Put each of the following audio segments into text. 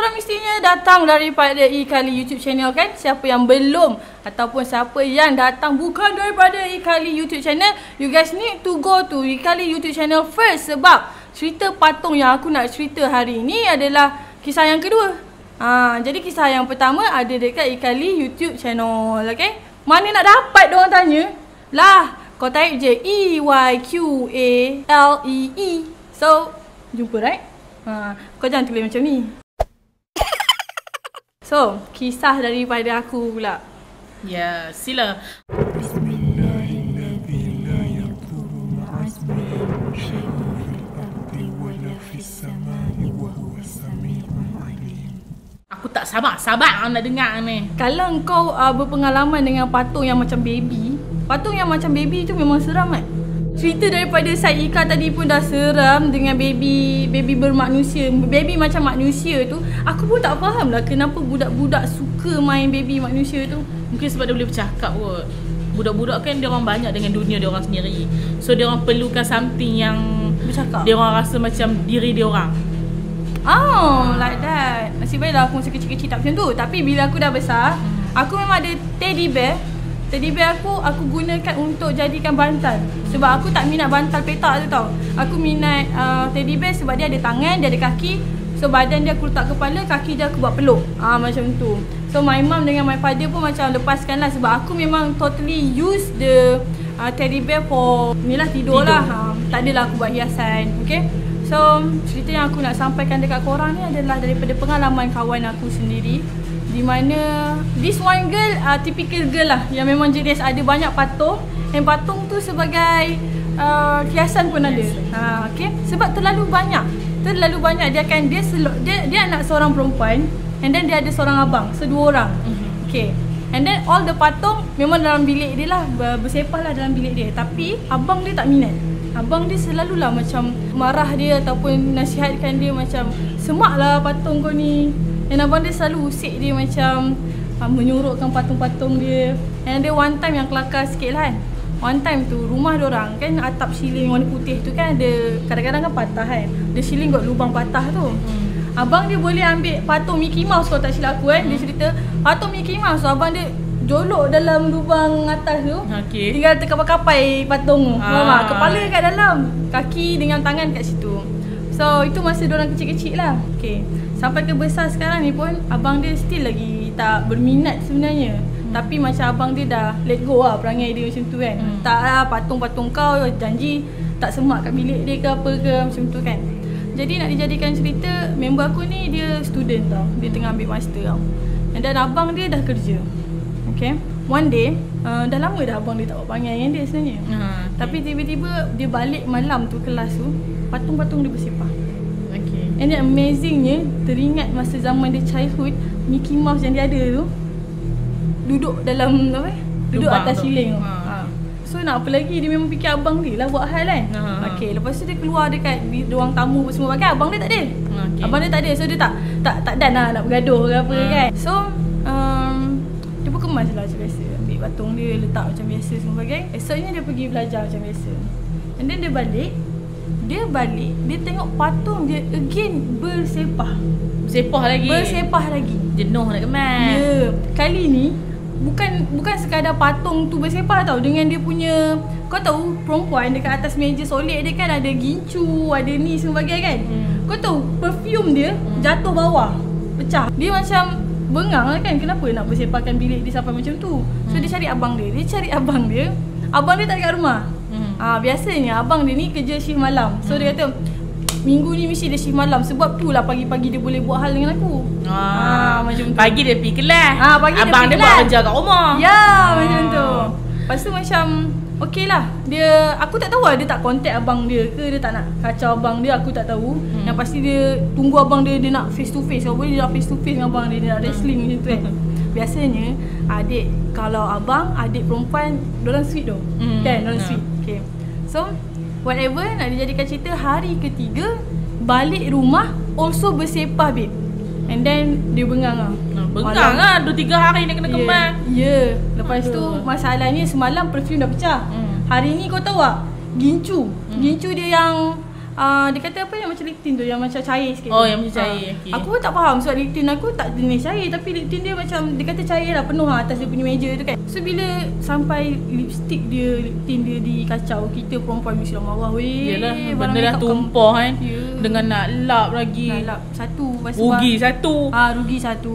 korang mestinya datang daripada Ikali YouTube channel kan. Siapa yang belum ataupun siapa yang datang bukan daripada Ikali YouTube channel, you guys need to go to Ikali YouTube channel first. Sebab cerita patung yang aku nak cerita hari ni adalah kisah yang kedua. Jadi kisah yang pertama ada dekat Ikali YouTube channel, okay? Mana nak dapat diorang tanya? Lah, kau type je EYQALEE. So, jumpa right? Kau jangan tulis macam ni. So, kisah daripada aku pula. Ya, sila. Aku tak sabar nak dengar ni. Kalau kau berpengalaman dengan patung yang macam baby, patung yang macam baby tu memang seram kan? Cerita daripada Syed Ika tadi pun dah seram dengan baby bermanusia, baby macam manusia tu. Aku pun tak faham lah kenapa budak-budak suka main baby manusia tu. Mungkin sebab dia boleh bercakap kot. Budak-budak kan dia orang banyak dengan dunia dia orang sendiri. So dia orang perlukan something yang bercakap. Dia orang rasa macam diri dia orang. Oh, like that. Nasib baiklah aku masa kecil-kecil tak macam tu. Tapi bila aku dah besar, aku memang ada teddy bear. Teddy bear aku gunakan untuk jadikan bantal. Sebab aku tak minat bantal petak tu tau. Aku minat teddy bear sebab dia ada tangan, dia ada kaki. So badan dia aku letak kepala, kaki dia aku buat peluk. Macam tu. So my mom dengan my father pun macam lepaskan lah. Sebab aku memang totally use the teddy bear for ni lah, tidur lah. Tak adalah aku buat hiasan. Okay. So cerita yang aku nak sampaikan dekat korang ni adalah daripada pengalaman kawan aku sendiri. Di mana this one girl, typical girl lah, yang memang jenis ada banyak patung. Dan patung tu sebagai hiasan pun ada. Okay. Sebab terlalu banyak dia anak seorang perempuan. And then dia ada seorang abang, so 2 orang. Okay. And then all the patung memang dalam bilik dia lah, bersepah lah dalam bilik dia. Tapi abang dia tak minat. Abang dia selalulah macam marah dia ataupun nasihatkan dia macam, semak lah patung kau ni. Dan abang dia selalu usik dia macam menyurutkan patung-patung dia. And ada one time yang kelakar sikit lah kan. One time tu rumah diorang kan atap ceiling warna putih tu kan ada kadang-kadang kan patah kan. Dia ceiling got lubang patah tu. Abang dia boleh ambil patung Mickey Mouse kalau tak silap aku kan. Dia cerita patung Mickey Mouse tu abang dia jolok dalam lubang atas tu. Tinggal terkapai-kapai patung tu. Kepala kat dalam, kaki dengan tangan kat situ. So itu masa diorang kecil-kecil lah. Okay. Sampai ke besar sekarang ni pun abang dia still lagi tak berminat sebenarnya. Tapi macam abang dia dah let go lah perangai dia macam tu kan. Tak lah patung-patung kau janji tak semak kat bilik dia ke apa ke macam tu kan. Jadi nak dijadikan cerita, member aku ni dia student tau. Dia tengah ambil master tau. Dan abang dia dah kerja. Okay. One day, dah lama dah abang dia tak buat perangai dengan dia sebenarnya. Tapi tiba-tiba dia balik malam tu kelas tu, patung-patung dia bersepah. And then amazingnya, teringat masa zaman dia childhood, Mickey Mouse yang dia ada tu duduk dalam apa? Duduk lubang atas ceiling tu. So nak apa lagi, dia memang fikir abang dia lah buat hal kan. Okay, lepas tu dia keluar dekat ruang tamu semua bagai, abang dia tak ada. Abang dia tak ada, so dia tak dan lah nak bergaduh ke apa kan. So dia pun kemas lah macam biasa, ambil patung dia letak macam biasa semua bagai. Esoknya dia pergi belajar macam biasa. And then dia balik, dia tengok patung dia again bersepah lagi. Jenuh nak kemas. Ya, kali ni bukan sekadar patung tu bersepah tau, dengan dia punya, kau tahu perempuan dekat atas meja solid dia kan ada gincu, ada ni semua bagai kan. Kau tahu perfume dia jatuh bawah, pecah. Dia macam bengang lah kan, kenapa nak bersepahkan bilik dia sampai macam tu. So dia cari abang dia abang dia tak dekat rumah. Biasanya abang dia ni kerja shift malam. So dia kata minggu ni mesti dia shift malam. Sebab tu lah pagi-pagi dia boleh buat hal dengan aku. Macam tu. Pagi dia pergi kelas, abang dia buat kerja kat rumah. Ya, macam tu. Lepas tu macam okey lah. Aku tak tahu lah dia tak contact abang dia ke, dia tak nak kacau abang dia, aku tak tahu. Yang pasti dia tunggu abang dia nak face to face. Kalau boleh dia nak face to face dengan abang dia nak wrestling macam tu kan. Biasanya kalau abang, adik perempuan, diorang sweet tu. Kan, diorang sweet. Okay. So whatever, nak dijadikan cerita, hari ketiga balik rumah also bersepah babe. And then dia bengang lah. Bengang lah, 2-3 hari dia kena kemas. Ya. Lepas tu masalahnya semalam perfume dah pecah. Hari ni kau tahu tak, gincu dia yang dia kata apa yang macam Liptin tu, yang macam cair sikit. Oh, yang macam cair. Okay. Aku pun tak faham sebab Liptin aku tak jenis cair, tapi Liptin dia macam dia kata cair lah, penuh lah atas dia punya meja tu kan. So bila sampai lipstick dia, Liptin dia dikacau, kita perempuan mesti marah weh. Yelah, benda dah tumpah kan. Dengan nak lap lagi. Nak lap satu, rugi satu. Rugi satu.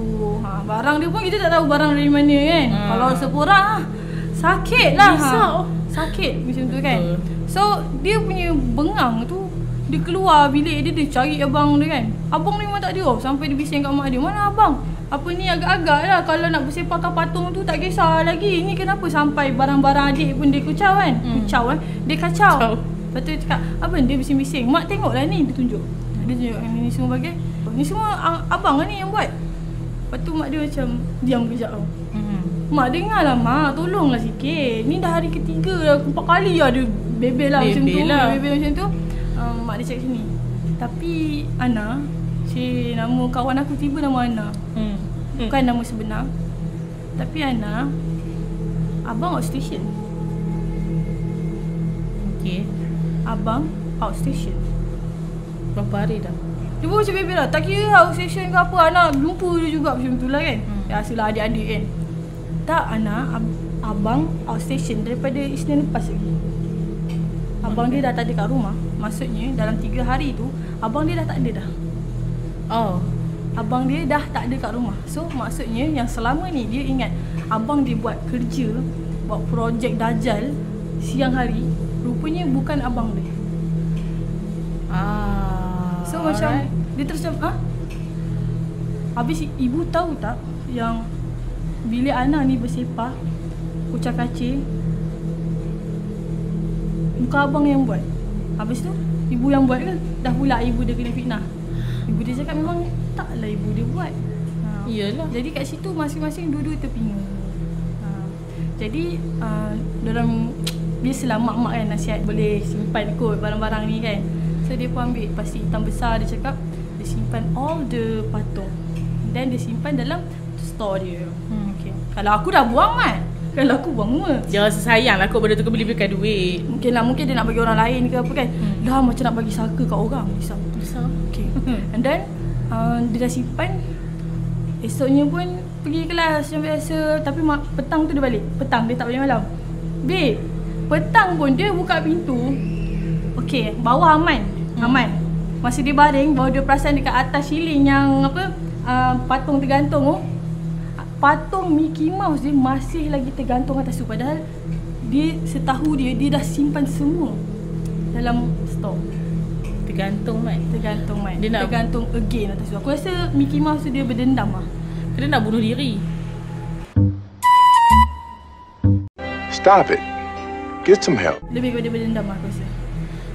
Barang dia pun kita tak tahu barang dari mana kan. Kalau seporang sakit lah. Sakit macam tu kan. So dia punya bengang tu, dia keluar bilik dia cari abang dia kan. Abang ni memang tak ada sampai dia bising kat mak dia, mana abang? Apa ni agak-agak lah, kalau nak bersepakkan patung tu tak kisah lagi. Ni kenapa sampai barang-barang adik pun dia kucau kan. Dia kacau. Lepas tu dia cakap, apa dia bising-bising. Mak tengoklah ni, dia tunjuk. Dia tunjuk ni semua bagai. Ni semua abang lah ni yang buat. Lepas tu mak dia macam diam kejap tau. Mak dengar lah, mak tolonglah sikit. Ni dah hari ketiga dah, 4 kali lah dia bebel lah macam tu. Bebel macam tu. Mak dia cakap sini, tapi Ana, nama kawan aku tiba nama Ana. Bukan nama sebenar. Tapi Ana, abang outstation. Okay. Abang outstation. Berapa hari dah? Dia pun macam bebel lah, tak kira outstation ke apa, Ana lupa dia juga macam tu lah kan. Biasalah adik-adik kan. Tak Ana, abang outstation daripada Isnin lepas lagi. Abang dia dah tak ada kat rumah. Maksudnya dalam 3 hari tu abang dia dah tak ada dah. Abang dia dah tak ada kat rumah. So maksudnya yang selama ni dia ingat abang dia buat kerja, buat projek Dajjal siang hari, rupanya bukan abang dia. So macam dia terus macam habis ibu tahu tak yang bilik Ana ni bersepah, kucak-kacir, bukan abang yang buat. Habis tu ibu yang buat ke? Dah pula ibu dia kena fitnah. Ibu dia cakap memang taklah ibu dia buat. Iyalah. Jadi kat situ masing-masing dua-dua terpinga. Jadi diorang biasalah mak-mak kan nasihat boleh simpan kot barang-barang ni kan. So dia pun ambil plastik hitam besar, dia cakap dia simpan all the patung. Dan dia simpan dalam store dia. Okay. Kalau aku dah buang kan, kalau aku buang semua. Dia rasa sayang lah kot benda tu, kau beli-belikan duit. Mungkin dia nak bagi orang lain ke apa kan. Dah macam nak bagi saka kat orang. Risau. Okay. And then dia dah simpan. Esoknya pun pergi kelas macam biasa. Tapi petang tu dia balik. Petang, dia tak balik malam. Babe, petang pun dia buka pintu. Okay, bawah aman. Masa dia baring, baru dia perasan dekat atas ceiling yang apa, patung tergantung tu, patung Mickey Mouse dia masih lagi tergantung atas tu. Padahal dia setahu dia dah simpan semua dalam store. Tergantung Mat. Dia nak tergantung again atas tu. Aku rasa Mickey Mouse tu dia berdendam lah. Dia nak bunuh diri. Stop it. Get some help. Lebih kepada berdendam lah aku rasa.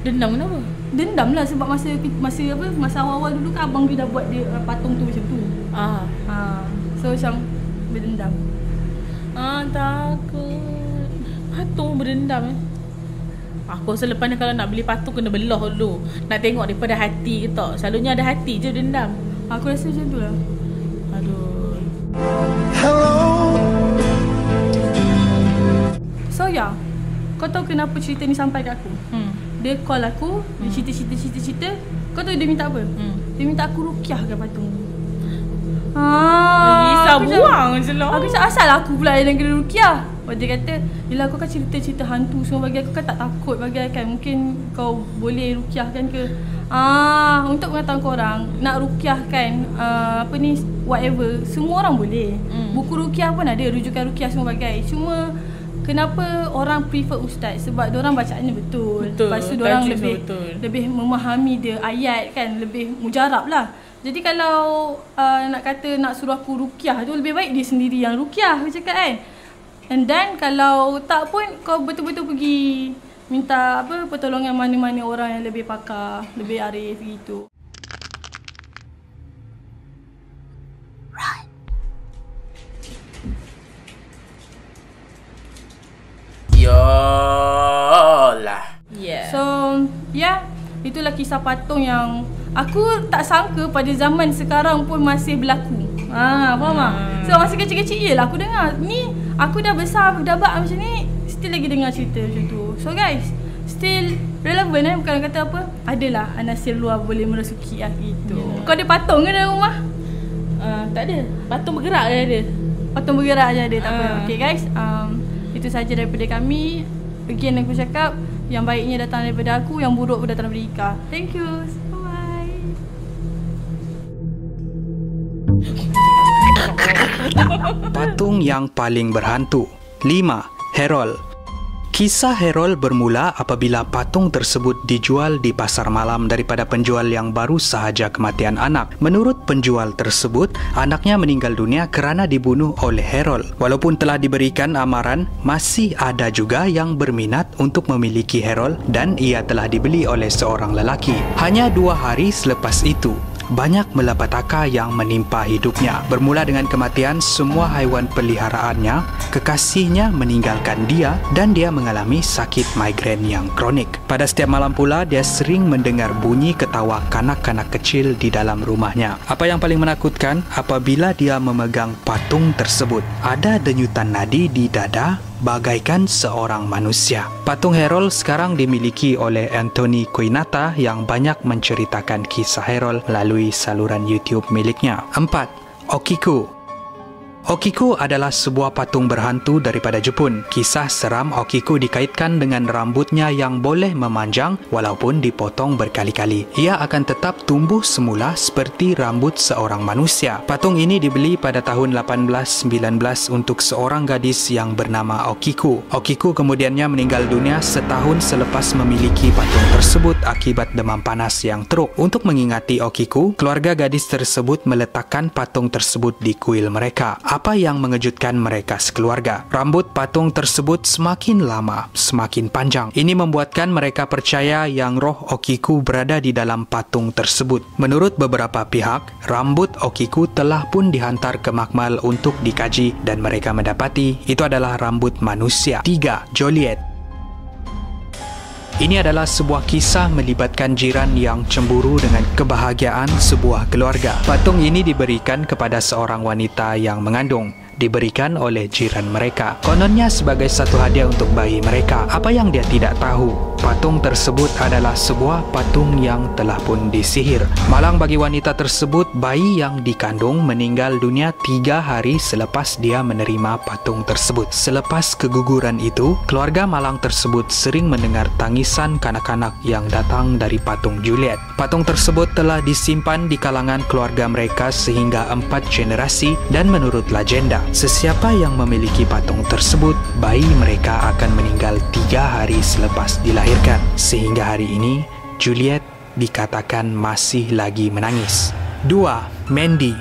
Dendam kenapa? Dendam lah sebab masa awal-awal dulu kan abang dia dah buat dia patung tu macam tu. So macam berdendam. Takut. Patung berdendam Aku rasa lepas ni kalau nak beli patung kena belah dulu. Nak tengok daripada hati ke tak. Selalunya ada hati je dendam. Aku rasa macam tu lah. Aduh. Hello. So kau tahu kenapa cerita ni sampai kat aku? Dia call aku, dia cerita. Kau tahu dia minta apa? Dia minta aku rukiahkan patung tu. Risau buang je lah. Aku cakap asal aku pula yang kena rukiah. Dia kata, yelah kau kan cerita-cerita hantu semua bagi aku kan tak takut bagi kan. Mungkin kau boleh rukiahkan ke. Untuk pengetahuan korang, nak rukiahkan apa ni, whatever, semua orang boleh. Buku rukiah pun ada, rujukan rukiah semua bagai. Cuma kenapa orang prefer ustaz? Sebab diorang bacaannya betul. Lepas tu diorang lebih memahami dia ayat kan, lebih mujarab lah. Jadi kalau nak kata nak suruh aku rukiah tu, lebih baik dia sendiri yang rukiah, aku cakap kan. And then kalau tak pun kau betul-betul pergi minta pertolongan mana-mana orang yang lebih pakar, lebih arif gitu. Yolah. So, itulah kisah patung yang aku tak sangka pada zaman sekarang pun masih berlaku. Faham tak? So masa kecil-kecil yelah aku dengar. Ni aku dah besar, dah bak macam ni, still lagi dengar cerita macam tu. So guys, still relevan bukan kata apa. Adalah anasir luar boleh merasuki gitu. Kau ada patung ke dalam rumah? Tak ada. Patung bergerak je ada. Patung bergerak je ada, tak apa. Okay guys, itu saja daripada kami. Again aku cakap, yang baiknya datang daripada aku, yang buruk datang daripada Ika. Thank you. Bye. Patung yang paling berhantu. 5. Herol. Kisah Herol bermula apabila patung tersebut dijual di pasar malam daripada penjual yang baru sahaja kematian anak. Menurut penjual tersebut, anaknya meninggal dunia kerana dibunuh oleh Herol. Walaupun telah diberikan amaran, masih ada juga yang berminat untuk memiliki Herol dan ia telah dibeli oleh seorang lelaki. Hanya 2 hari selepas itu, banyak malapetaka yang menimpa hidupnya. Bermula dengan kematian semua haiwan peliharaannya, kekasihnya meninggalkan dia dan dia mengalami sakit migrain yang kronik. Pada setiap malam pula, dia sering mendengar bunyi ketawa kanak-kanak kecil di dalam rumahnya. Apa yang paling menakutkan, apabila dia memegang patung tersebut, ada denyutan nadi di dada bagaikan seorang manusia. Patung Herol sekarang dimiliki oleh Anthony Koinata yang banyak menceritakan kisah Herol melalui saluran YouTube miliknya. 4. Okiku. Okiku adalah sebuah patung berhantu daripada Jepun. Kisah seram Okiku dikaitkan dengan rambutnya yang boleh memanjang walaupun dipotong berkali-kali. Ia akan tetap tumbuh semula seperti rambut seorang manusia. Patung ini dibeli pada tahun 1819 untuk seorang gadis yang bernama Okiku. Okiku kemudiannya meninggal dunia setahun selepas memiliki patung tersebut akibat demam panas yang teruk. Untuk mengingati Okiku, keluarga gadis tersebut meletakkan patung tersebut di kuil mereka. Apa yang mengejutkan mereka sekeluarga? Rambut patung tersebut semakin lama, semakin panjang. Ini membuatkan mereka percaya yang roh Okiku berada di dalam patung tersebut. Menurut beberapa pihak, rambut Okiku telah pun dihantar ke makmal untuk dikaji dan mereka mendapati itu adalah rambut manusia. 3. Joliet. Ini adalah sebuah kisah melibatkan jiran yang cemburu dengan kebahagiaan sebuah keluarga. Patung ini diberikan kepada seorang wanita yang mengandung. Diberikan oleh jiran mereka. Kononnya sebagai satu hadiah untuk bayi mereka. Apa yang dia tidak tahu, patung tersebut adalah sebuah patung yang telah pun disihir. Malang bagi wanita tersebut, bayi yang dikandung meninggal dunia 3 hari selepas dia menerima patung tersebut. Selepas keguguran itu, keluarga malang tersebut sering mendengar tangisan kanak-kanak yang datang dari patung Juliet. Patung tersebut telah disimpan di kalangan keluarga mereka sehingga 4 generasi dan menurut legenda, sesiapa yang memiliki patung tersebut, bayi mereka akan meninggal 3 hari selepas dilahirkan. Sehingga hari ini, Juliet dikatakan masih lagi menangis. 2. Mandy.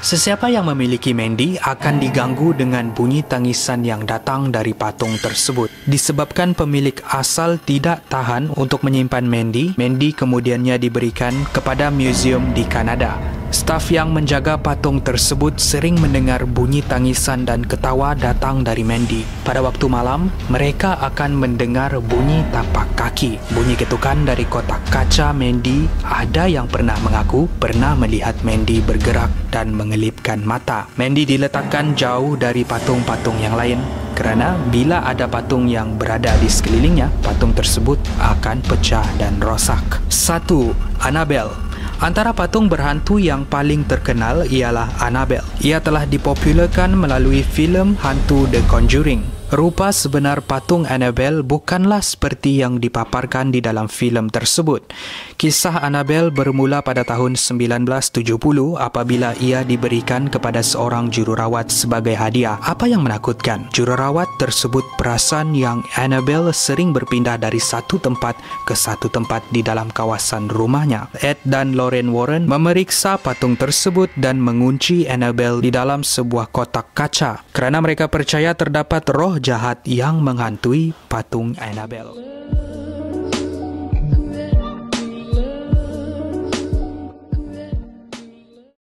Sesiapa yang memiliki Mandy akan diganggu dengan bunyi tangisan yang datang dari patung tersebut. Disebabkan pemilik asal tidak tahan untuk menyimpan Mandy, Mandy kemudiannya diberikan kepada museum di Kanada. Staf yang menjaga patung tersebut sering mendengar bunyi tangisan dan ketawa datang dari Mandy. Pada waktu malam, mereka akan mendengar bunyi tapak kaki, bunyi ketukan dari kotak kaca Mandy. Ada yang pernah mengaku pernah melihat Mandy bergerak dan mengelipkan mata. Mandy diletakkan jauh dari patung-patung yang lain kerana bila ada patung yang berada di sekelilingnya, patung tersebut akan pecah dan rosak. 1. Annabelle. Antara patung berhantu yang paling terkenal ialah Annabelle. Ia telah dipopularkan melalui filem hantu The Conjuring. Rupa sebenar patung Annabelle bukanlah seperti yang dipaparkan di dalam filem tersebut. Kisah Annabelle bermula pada tahun 1970 apabila ia diberikan kepada seorang jururawat sebagai hadiah. Apa yang menakutkan? Jururawat tersebut perasan yang Annabelle sering berpindah dari satu tempat ke satu tempat di dalam kawasan rumahnya. Ed dan Lorraine Warren memeriksa patung tersebut dan mengunci Annabelle di dalam sebuah kotak kaca kerana mereka percaya terdapat roh jahat yang menghantui patung Annabelle.